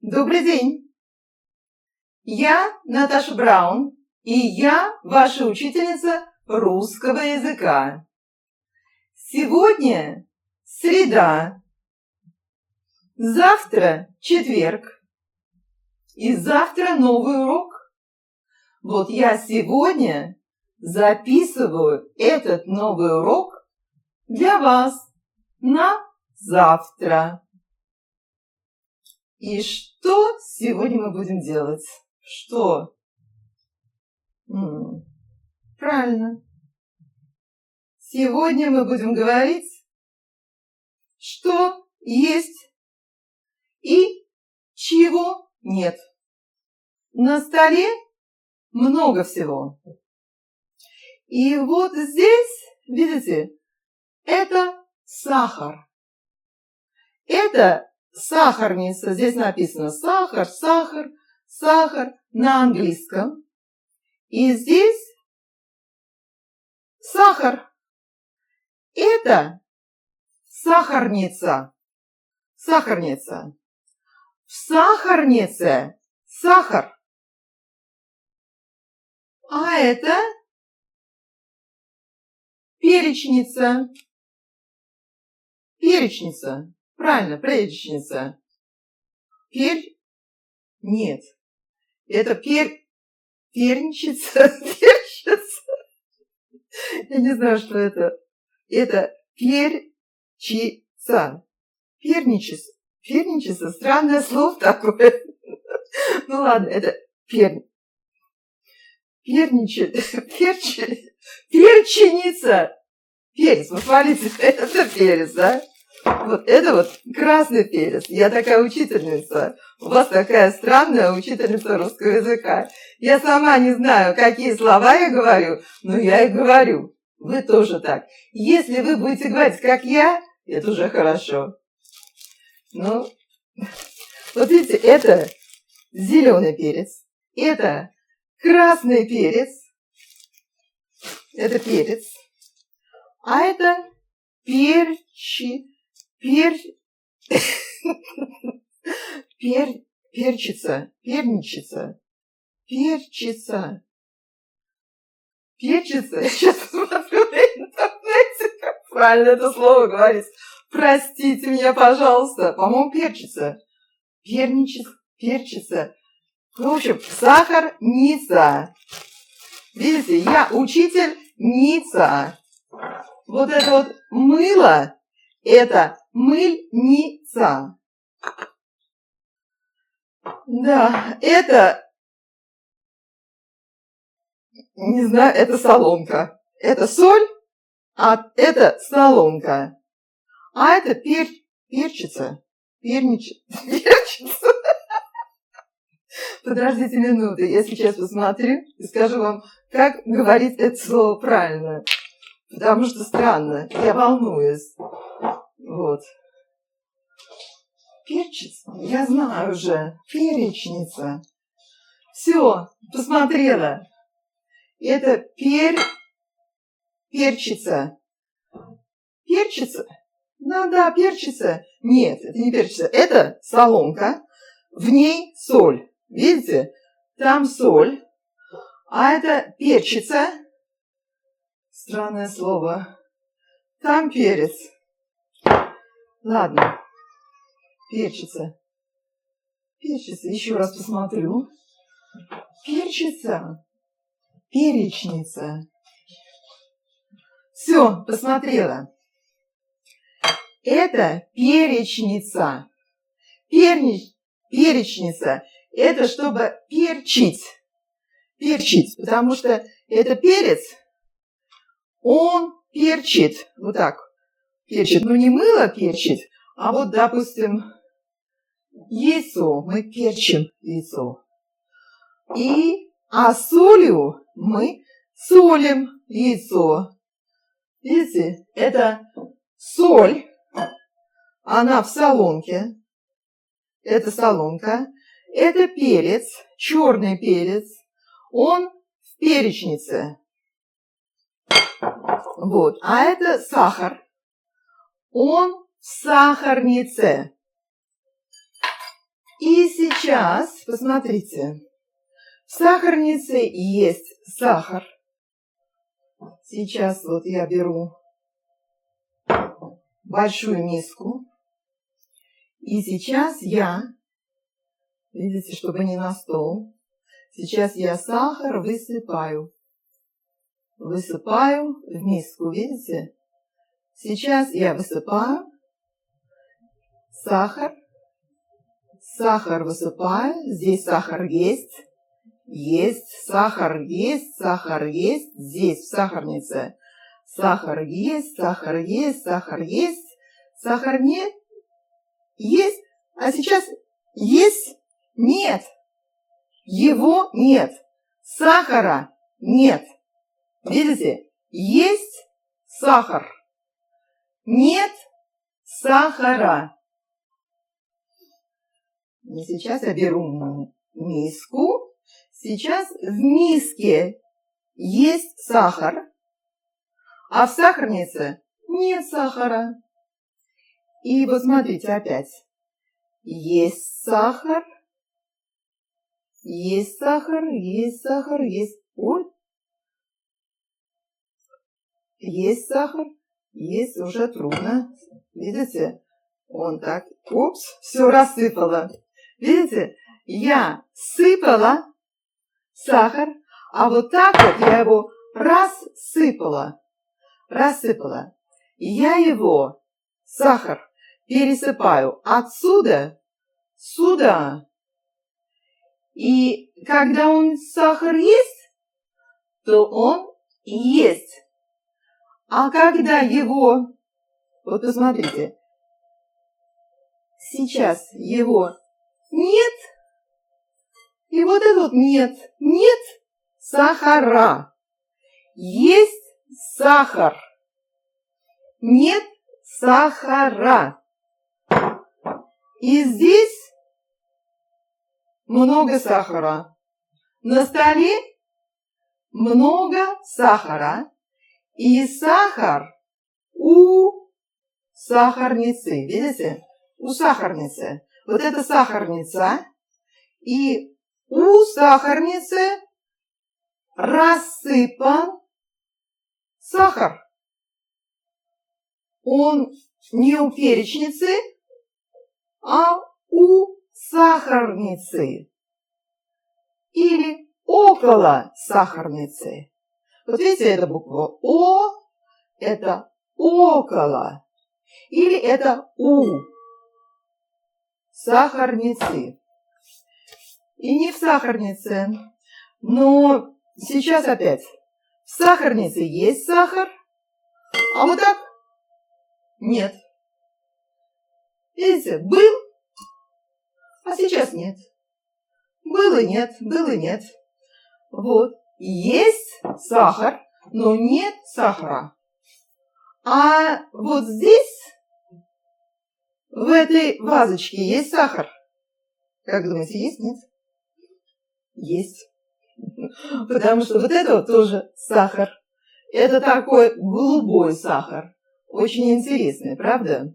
Добрый день! Я Наташа Браун, и я ваша учительница русского языка. Сегодня среда, завтра четверг, и завтра новый урок. Вот я сегодня записываю этот новый урок для вас на завтра. И что сегодня мы будем делать? Что? Правильно. Сегодня мы будем говорить, что есть и чего нет. На столе много всего. И вот здесь, видите, это сахар. Это сахарница. Здесь написано сахар, сахар, сахар на английском. И здесь сахар. Это сахарница. Сахарница. В сахарнице сахар. А это перечница. Перечница. Правильно, перечница. Нет. Это перчица. Перчица. Я не знаю, что это. Это перчица. Перничица. Перничица. Странное слово такое. Ну ладно, это перченица. Перец. Вот смотрите, это перец, да? Вот это вот красный перец. Я такая учительница. У вас такая странная учительница русского языка. Я сама не знаю, какие слова я говорю, но я их говорю. Вы тоже так. Если вы будете говорить, как я, это уже хорошо. Ну, вот видите, это зеленый перец. Это красный перец. Это перец. А это перчица. Перчица. Перчица. Перчица. Я сейчас посмотрю на интернете, как правильно это слово говорить. Простите меня, пожалуйста. По-моему, перчица. Перчица. Ну, в общем, сахарница. Видите, я учительница. Вот это вот мыло. Это мыльница. Да, это, не знаю, это солонка. Это соль, а это солонка. А это перчица. Перчица. Подождите минуту, я сейчас посмотрю и скажу вам, как говорить это слово правильно. Потому что странно, я волнуюсь. Вот. Перчица? Я знаю уже. Перечница. Все, посмотрела. Это перчица. Перчица? Да, перчица. Нет, это не перчица. Это солонка. В ней соль. Видите? Там соль. А это перчица. Странное слово. Там перец. Ладно. Перчица. Перчица. Еще раз посмотрю. Перчица. Перечница. Все, посмотрела. Это перечница. Перечница. Это чтобы перчить. Перчить. Потому что это перец. Он перчит. Вот так. Перчит. Ну, не мыло перчит, а вот, допустим, яйцо. Мы перчим яйцо. А солью мы солим яйцо. Видите? Это соль. Она в солонке. Это солонка. Это перец. Черный перец. Он в перечнице. Вот. А это сахар. Он в сахарнице. И сейчас, посмотрите, в сахарнице есть сахар. Сейчас вот я беру большую миску. И сейчас я, видите, чтобы не на стол, сейчас я сахар высыпаю. Высыпаю в миску, видите? Сейчас я высыпаю сахар. Сахар высыпаю. Здесь сахар есть. Есть. Сахар есть. Сахар есть. Здесь в сахарнице. Сахар есть. Сахар есть. Сахар есть. Сахар нет. Есть. А сейчас есть. Нет. Его нет. Сахара нет. Видите? Есть сахар. Нет сахара. И сейчас я беру миску. Сейчас в миске есть сахар, а в сахарнице нет сахара. И вот смотрите опять. Есть сахар, есть сахар, есть сахар, есть... Ой. Есть сахар, есть, уже трудно. Видите? Он так, упс, все рассыпало. Видите? Я сыпала сахар, а вот так вот я его рассыпала. Рассыпала. И я его, сахар, пересыпаю отсюда сюда. И когда он сахар есть, то он есть. А когда его, вот посмотрите, сейчас его нет, и вот это вот нет, нет сахара, есть сахар, нет сахара. И здесь много сахара. На столе много сахара. И сахар у сахарницы. Видите? У сахарницы. Вот это сахарница. И у сахарницы рассыпан сахар. Он не у перечницы, а у сахарницы. Или около сахарницы. Вот видите, это буква О, это около. Или это у сахарницы. И не в сахарнице. Но сейчас опять. В сахарнице есть сахар, а вот так нет. Видите, был, а сейчас нет. Был и нет, был и нет. Вот. Есть сахар, но нет сахара. А вот здесь, в этой вазочке, есть сахар. Как думаете, есть? Нет? Есть. Потому что вот это вот тоже сахар. Это такой голубой сахар. Очень интересный, правда?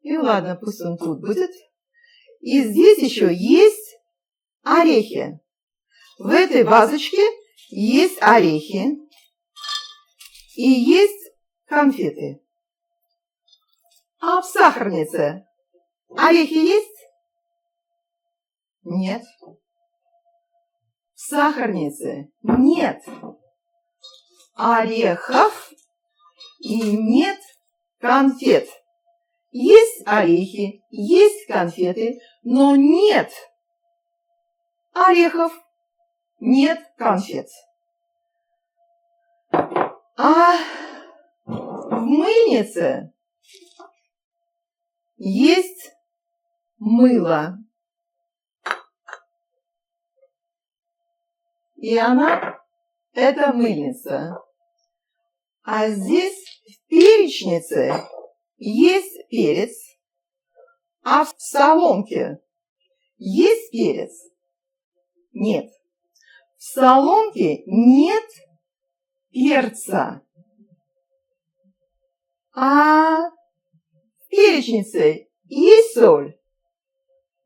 И ладно, пусть он тут будет. И здесь еще есть орехи. В этой вазочке есть орехи и есть конфеты. А в сахарнице орехи есть? Нет. В сахарнице нет орехов и нет конфет. Есть орехи, есть конфеты, но нет орехов, нет конфет. А в мыльнице есть мыло. И она, это мыльница. А здесь в перечнице есть перец, а в соломке есть перец? Нет. В соломке нет перца. А в перечнице есть соль?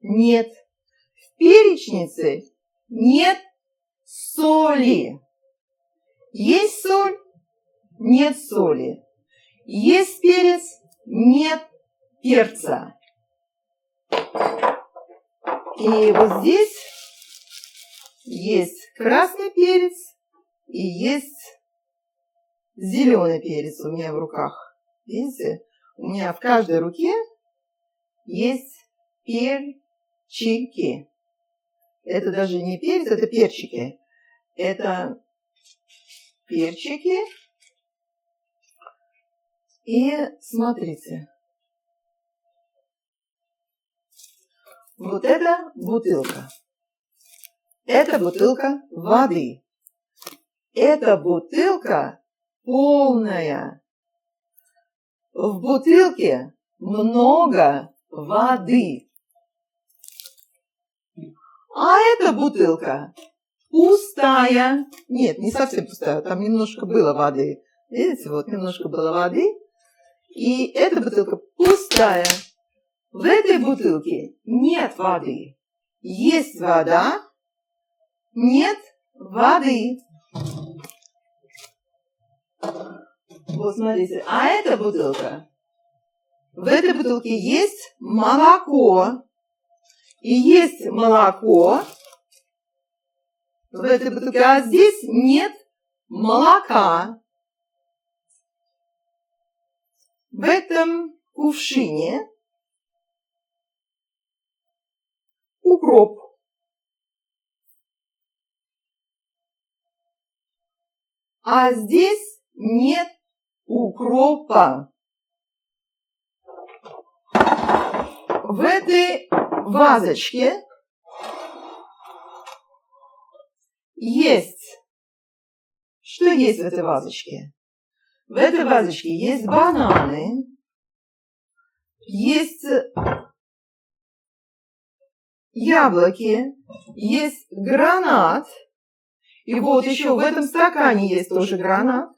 Нет. перечнице нет соли. Есть соль? Нет соли. Есть перец? Нет перца. И вот здесь есть красный перец и есть зеленый перец у меня в руках. Видите? У меня в каждой руке есть перчики. Это даже не перец, это перчики. Это перчики. И смотрите. Вот это бутылка. Это бутылка воды. Эта бутылка полная. В бутылке много воды. А эта бутылка пустая. Нет, не совсем пустая, там немножко было воды. Видите, вот немножко было воды. И эта бутылка пустая. В этой бутылке нет воды. Есть вода, нет воды. Вот смотрите, а эта бутылка, в этой бутылке есть молоко. И есть молоко в этой бутылке, а здесь нет молока. В этом кувшине укроп. А здесь нет укропа. В этой вазочке есть. Что есть в этой вазочке? В этой вазочке есть бананы, есть яблоки, есть гранат. И вот еще в этом стакане есть тоже гранат.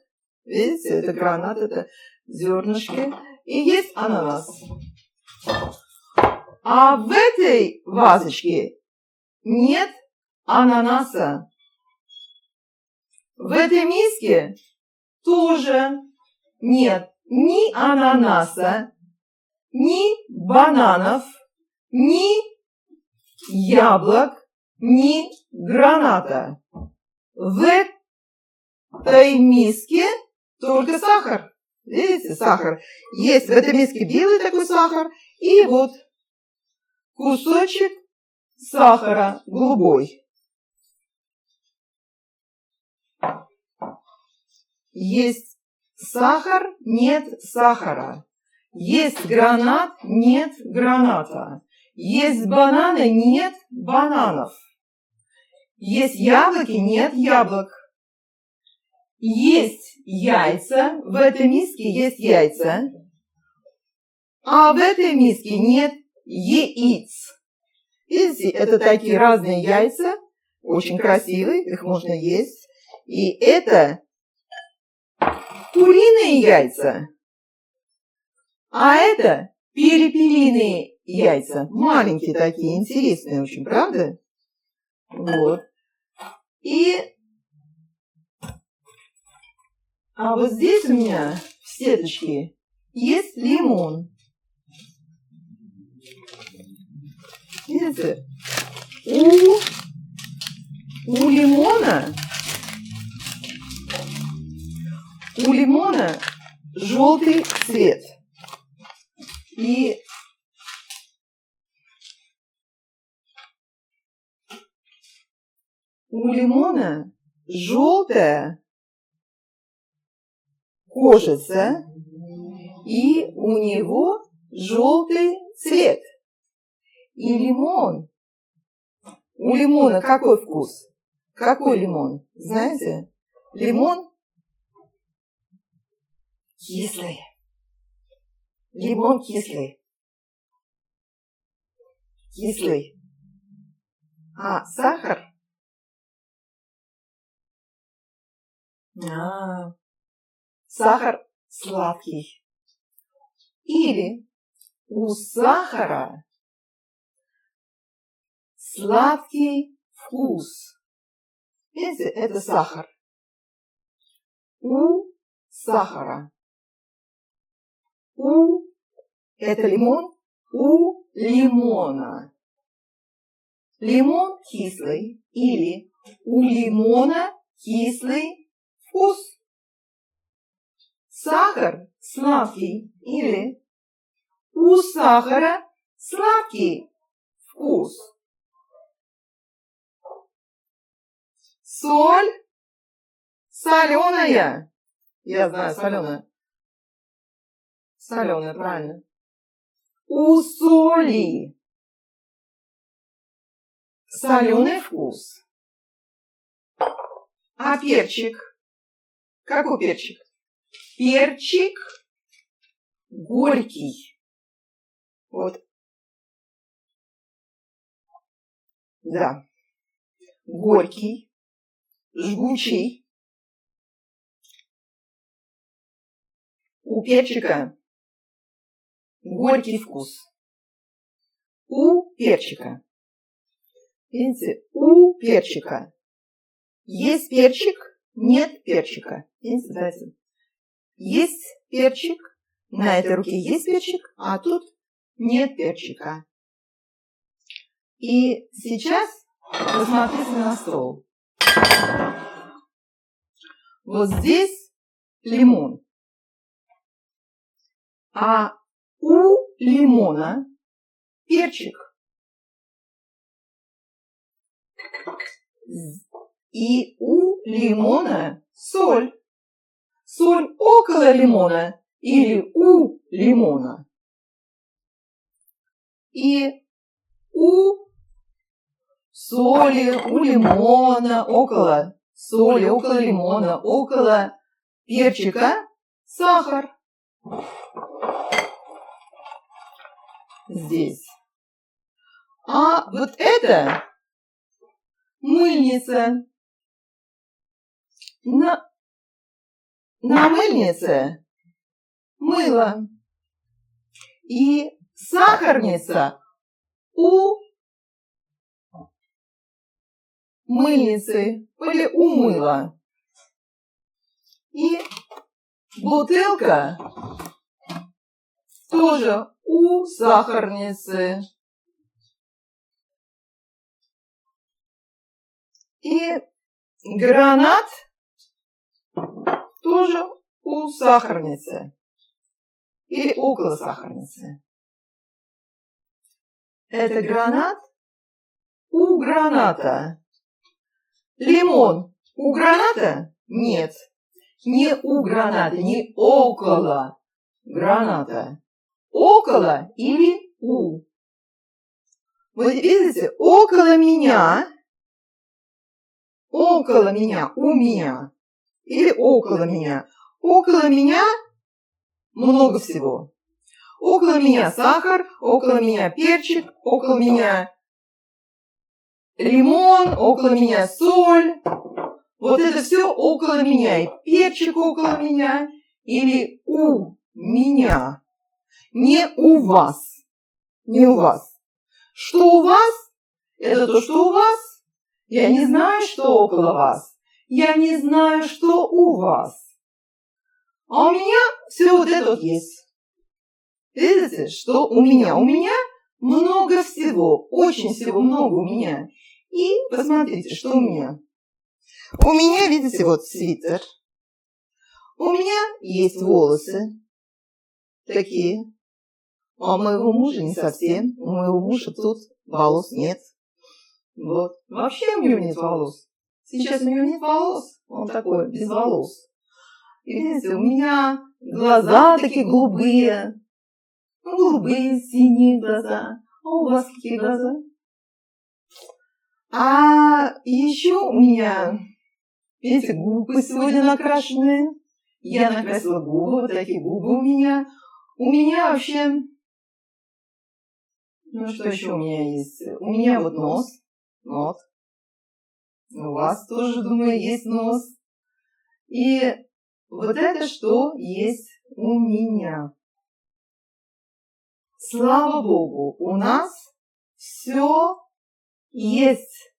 Видите, это гранат, это зернышки. И есть ананас. А в этой вазочке нет ананаса. В этой миске тоже нет ни ананаса, ни бананов, ни яблок, ни граната. В этой миске только сахар. Видите, сахар. Есть в этой миске белый такой сахар и вот кусочек сахара голубой. Есть сахар, нет сахара. Есть гранат, нет граната. Есть бананы, нет бананов. Есть яблоки, нет яблок. Есть яйца, в этой миске есть яйца. А в этой миске нет яиц. Видите, это такие разные яйца, очень красивые, их можно есть. И это куриные яйца, а это перепелиные яйца. Маленькие такие, интересные очень, правда? Вот. А вот здесь у меня в сеточке есть лимон. Видите? У лимона желтый цвет. И у лимона желтая кожица, и у него желтый цвет. И лимон. У лимона какой вкус? Какой лимон? Знаете? Лимон кислый. Лимон кислый. Кислый. А сахар? Сахар сладкий. Или у сахара сладкий вкус. Видите, это сахар. У сахара. У – это лимон. У лимона. Лимон кислый или у лимона кислый вкус. Сахар сладкий или у сахара сладкий вкус. Соль соленая. Я знаю, соленая. Соленая, правильно. У соли соленый вкус. А перчик? Какой перчик? Перчик горький. Вот. Да. Горький, жгучий. У перчика горький вкус. У перчика. Видите, у перчика. Есть перчик, нет перчика. Видите, давайте. Есть перчик, на этой руке есть перчик, а тут нет перчика. И сейчас посмотрите на стол. Вот здесь лимон. А у лимона перчик. И у лимона соль. Соль около лимона или у лимона. И у соли, у лимона, около соли, около лимона, около перчика сахар. Здесь. А вот это мыльница. На мыльнице мыло. И сахарница у мыльницы или у мыла. И бутылка тоже у сахарницы. И гранат тоже у сахарницы. Или около сахарницы. Это гранат у граната. Лимон у граната? Нет. Не у граната, не около граната. Около или у. Вот видите, около меня, у меня. Или около меня. Около меня много всего. Около меня сахар, около меня перчик, около меня лимон, около меня соль. Вот это все около меня. И перчик около меня. Или у меня. Не у вас. Не у вас. Что у вас? Это то, что у вас. Я не знаю, что около вас. Я не знаю, что у вас. А у меня все вот это вот есть. Видите, что у меня? У меня много всего. Очень всего много у меня. И посмотрите, что у меня. У меня, видите, вот свитер. У меня есть волосы. Такие. А у моего мужа не совсем. У моего мужа тут волос нет. Вот. Вообще у него нет волос. Сейчас у него нет волос. Он такой, без волос. И видите, у меня глаза такие голубые. Голубые, синие глаза. А у вас какие глаза? А еще у меня, видите, губы сегодня накрашенные. Я накрасила губы, вот такие губы у меня. У меня вообще... Ну, что еще у меня есть? У меня вот нос. Нос. У вас тоже, думаю, есть нос. И вот это что есть у меня. Слава Богу, у нас все есть.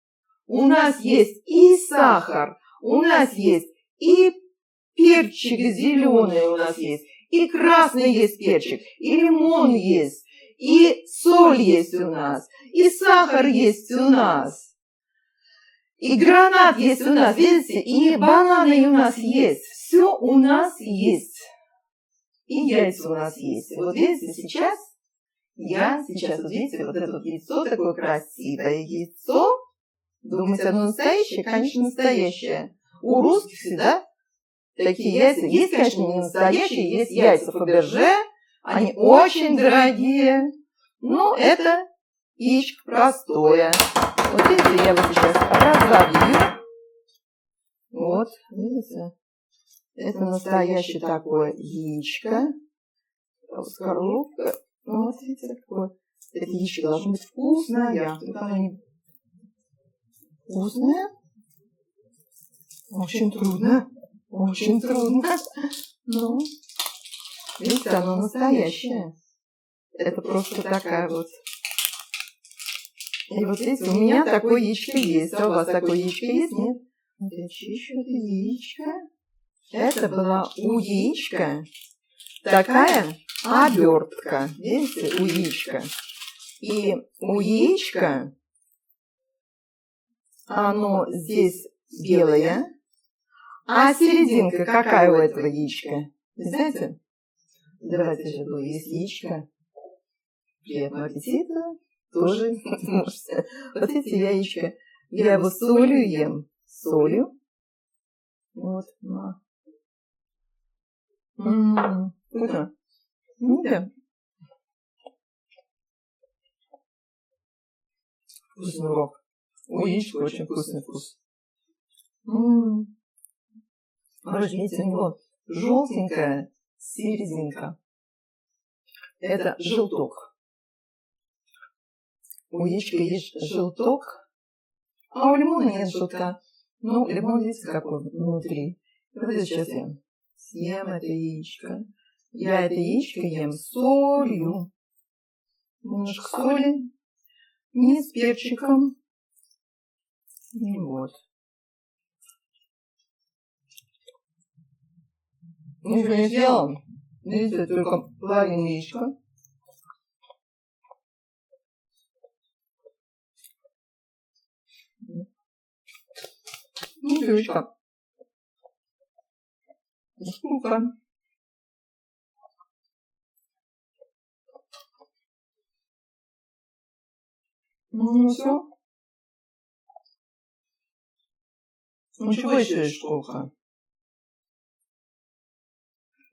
У нас есть и сахар, у нас есть и перчик зеленый у нас есть, и красный есть перчик, и лимон есть, и соль есть у нас, и сахар есть у нас, и гранат есть у нас, видите, и бананы у нас есть. Все у нас есть. И яйца у нас есть. Вот видите, сейчас, вот видите, вот это вот яйцо, такое красивое яйцо. Думаете, оно настоящее? Конечно, настоящее. У русских всегда такие яйца. Есть, конечно, не настоящие, есть яйца Фаберже. Они очень дорогие. Но это яичко простое. Вот видите, я вот сейчас разобью. Вот, видите? Это настоящее такое яичко. Скорлупка. Вот видите, такое. Это яичко должно быть вкусное. Только оно не вкусное. Очень трудно. Очень трудно. Ну, видите, оно настоящее. Это просто такая вот. И вот видите, у меня такое яичко есть. А у вас такое яичко есть? Нет? Вот я чищу это яичко. Это была у яичка такая обертка. Видите, у яичка. И у яичка оно здесь белое. А серединка какая у этого яичка? Знаете? Давайте же, есть яичко. Приятного аппетита. Тоже можете. Вот эти яичко. Я его солью ем. Солью. Вот. Вкусно. Да. Вкусный урок. У яичка очень вкусный вкус. Видите, у него желтенькая серединка. Это желток. У яичка есть желток, а у лимона нет желтка. Ну, лимон, видите, какой внутри. Вот сейчас я съем это яичко. Я это яичко ем с солью. Немножко соли. Не с перчиком. И вот. Ничего не съела. Видите, только половину яичка. Ну, яичко. Сколько? Ну, все. Ничего еще есть шкурка.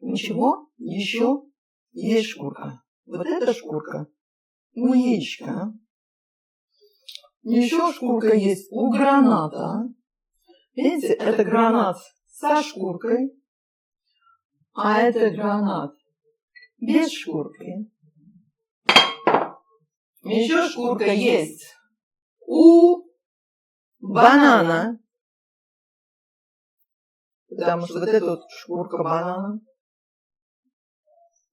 Ничего, еще есть шкурка. Вот эта шкурка у яичка. Еще шкурка есть у граната. Видите, это гранат со шкуркой, а это гранат без шкурки. Еще шкурка есть у банана. Потому что вот эта вот шкурка банана.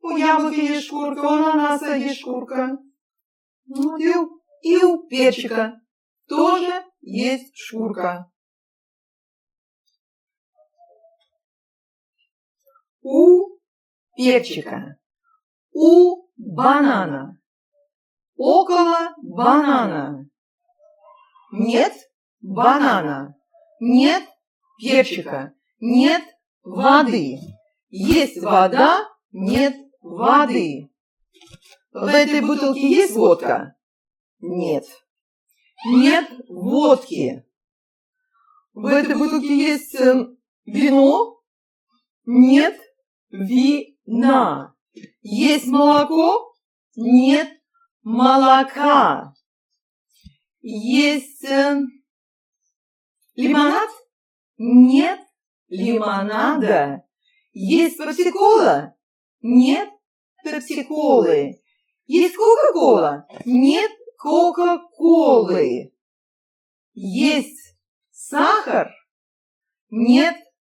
У яблока есть шкурка, у ананаса есть шкурка. Ну, и у перчика тоже есть шкурка. У перчика, у банана, около банана. Нет банана, нет перчика, нет воды. Есть вода, нет воды. В этой бутылке есть водка? Нет. Нет водки. В этой бутылке есть вино? Нет вина. Есть молоко? Нет молока. Есть лимонад? Нет лимонада. Есть пепси-кола? Нет пепси-колы. Есть кока-кола? Нет кока-колы. Есть сахар? Нет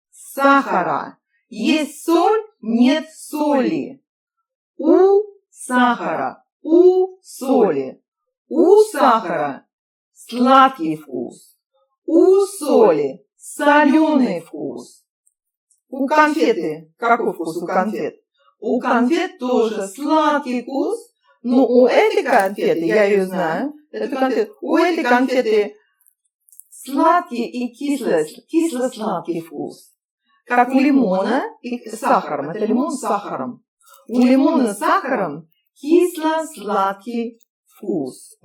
сахара. Есть соль? Нет соли. У сахара, у соли, у сахара сладкий вкус. У соли соленый вкус. У конфеты какой вкус у конфет? У конфет тоже сладкий вкус, но у этой конфеты, я ее знаю, у этой конфеты сладкий и кисло-сладкий вкус. Как у лимона и сахаром. Это лимон с сахаром. У лимона с сахаром кисло-сладкий вкус.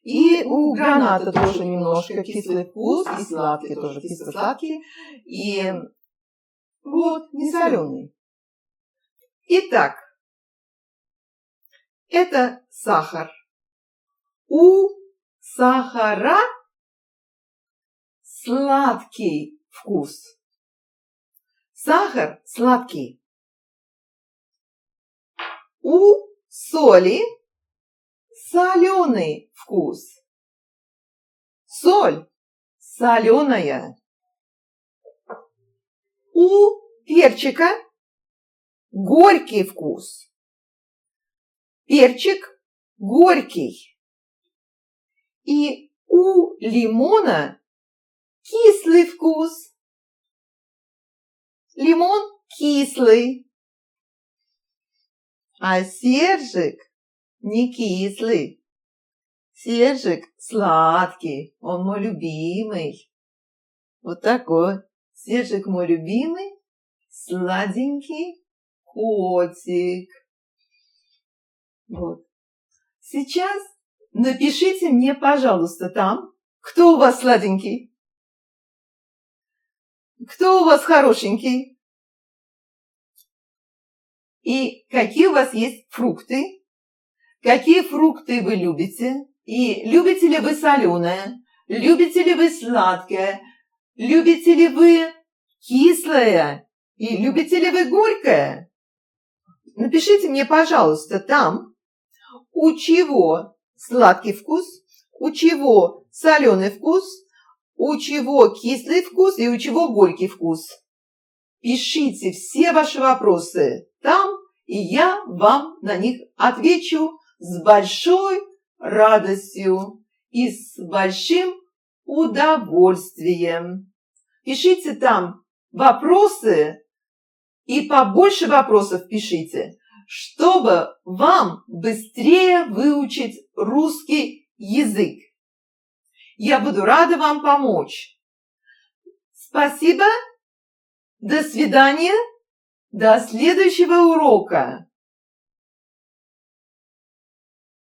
И у граната тоже немножко кислый вкус, и сладкий тоже кисло-сладкий. И вот, не соленый. Итак, это сахар. У сахара сладкий вкус. Сахар сладкий. У соли соленый вкус. Соль соленая. У перчика горький вкус. Перчик горький. И у лимона кислый вкус. Лимон кислый. А сержик не кислый. Сержик сладкий. Он мой любимый. Вот такой. Сержик мой любимый. Сладенький котик. Вот. Сейчас напишите мне, пожалуйста, там, кто у вас сладенький, кто у вас хорошенький, и какие у вас есть фрукты, какие фрукты вы любите, и любите ли вы соленое, любите ли вы сладкое, любите ли вы кислое, и любите ли вы горькое. Напишите мне, пожалуйста, там, у чего сладкий вкус, у чего соленый вкус, у чего кислый вкус и у чего горький вкус. Пишите все ваши вопросы там, и я вам на них отвечу с большой радостью и с большим удовольствием. Пишите там вопросы и побольше вопросов пишите, чтобы вам быстрее выучить русский язык. Я буду рада вам помочь. Спасибо. До свидания. До следующего урока.